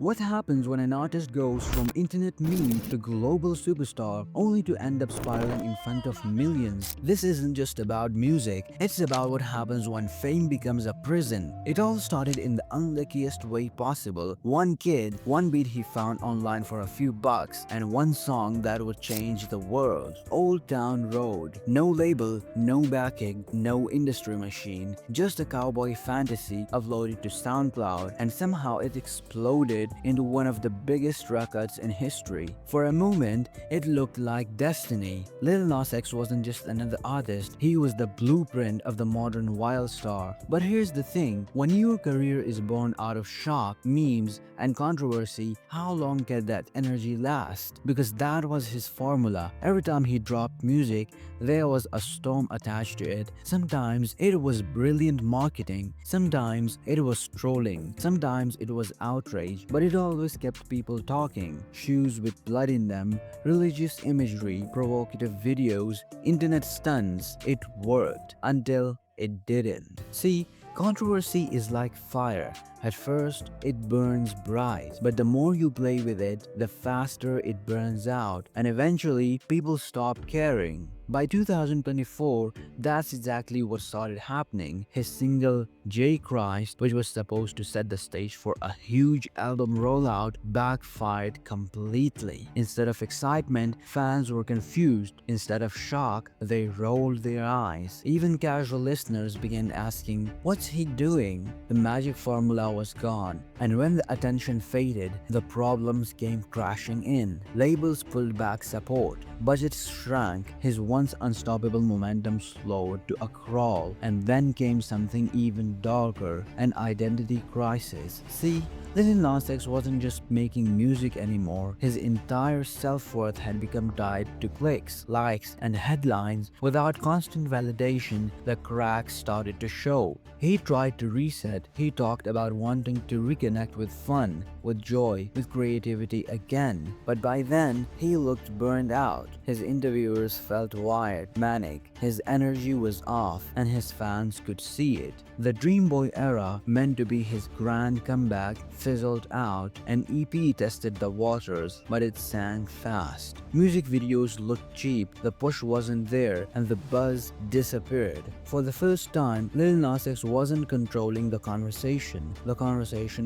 What happens when an artist goes from internet meme to global superstar only to end up spiraling in front of millions? This isn't just about music, it's about what happens when fame becomes a prison. It all started in the unluckiest way possible. One kid, one beat he found online for a few bucks, and one song that would change the world. Old Town Road. No label, no backing, no industry machine, just a cowboy fantasy uploaded to SoundCloud, and somehow it exploded into one of the biggest records in history. For a moment, it looked like destiny. Lil Nas X wasn't just another artist, he was the blueprint of the modern wild star. But here's the thing, when your career is born out of shock, memes, and controversy, how long can that energy last? Because that was his formula. Every time he dropped music, there was a storm attached to it. Sometimes it was brilliant marketing, sometimes it was trolling, sometimes it was outrage, but it always kept people talking. Shoes with blood in them, religious imagery, provocative videos, internet stunts. It worked until it didn't. See, controversy is like fire. At first, it burns bright, but the more you play with it, the faster it burns out, and eventually, people stop caring. By 2024, that's exactly what started happening. His single, J Christ, which was supposed to set the stage for a huge album rollout, backfired completely. Instead of excitement, fans were confused. Instead of shock, they rolled their eyes. Even casual listeners began asking, "What's he doing?" The magic formula was gone, and when the attention faded, the problems came crashing in. Labels pulled back support, budgets shrank, his once unstoppable momentum slowed to a crawl, and then came something even darker, an identity crisis. See, Lil Nas X wasn't just making music anymore, his entire self-worth had become tied to clicks, likes, and headlines. Without constant validation, the cracks started to show. He tried to reset, he talked about wanting to reconnect with fun, with joy, with creativity again. But by then, he looked burned out. His interviewers felt wired, manic, his energy was off, and his fans could see it. The Dream Boy era, meant to be his grand comeback, fizzled out. An EP tested the waters, but it sank fast. Music videos looked cheap, the push wasn't there, and the buzz disappeared. For the first time, Lil Nas X wasn't controlling the conversation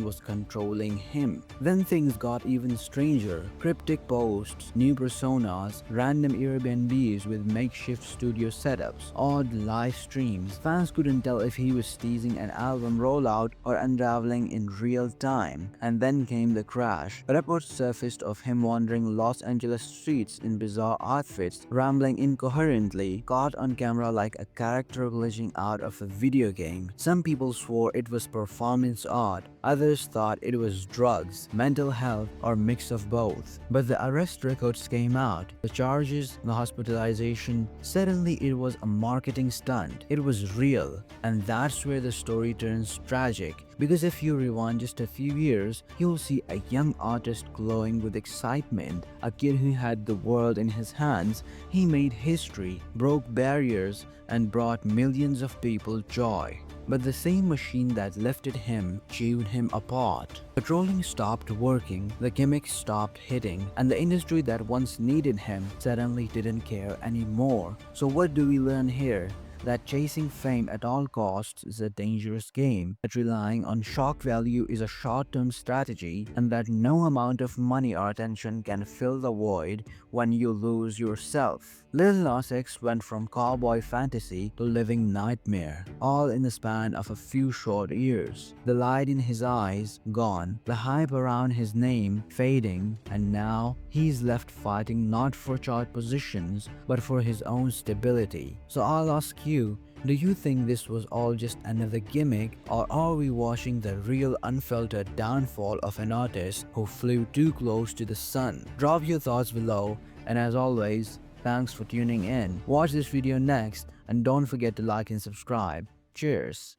was controlling him. Then things got even stranger. Cryptic posts, new personas, random Airbnbs with makeshift studio setups, odd live streams. Fans couldn't tell if he was teasing an album rollout or unraveling in real time. And then came the crash. Reports surfaced of him wandering Los Angeles streets in bizarre outfits, rambling incoherently, caught on camera like a character glitching out of a video game. Some people swore it was performance art, others thought it was drugs, mental health, or mix of both. But the arrest records came out, the charges, the hospitalization. Suddenly it was a marketing stunt. It was real. And that's where the story turns tragic. Because if you rewind just a few years, you'll see a young artist glowing with excitement, a kid who had the world in his hands. He made history, broke barriers, and brought millions of people joy. But the same machine that lifted him chewed him apart. The trolling stopped working, the gimmicks stopped hitting, and the industry that once needed him suddenly didn't care anymore. So what do we learn here? That chasing fame at all costs is a dangerous game, that relying on shock value is a short-term strategy, and that no amount of money or attention can fill the void when you lose yourself. Lil Nas X went from cowboy fantasy to living nightmare, all in the span of a few short years. The light in his eyes gone, the hype around his name fading, and now he's left fighting not for chart positions, but for his own stability. So I'll ask you, do you think this was all just another gimmick, or are we watching the real unfiltered downfall of an artist who flew too close to the sun? Drop your thoughts below, and as always, thanks for tuning in. Watch this video next, and don't forget to like and subscribe. Cheers!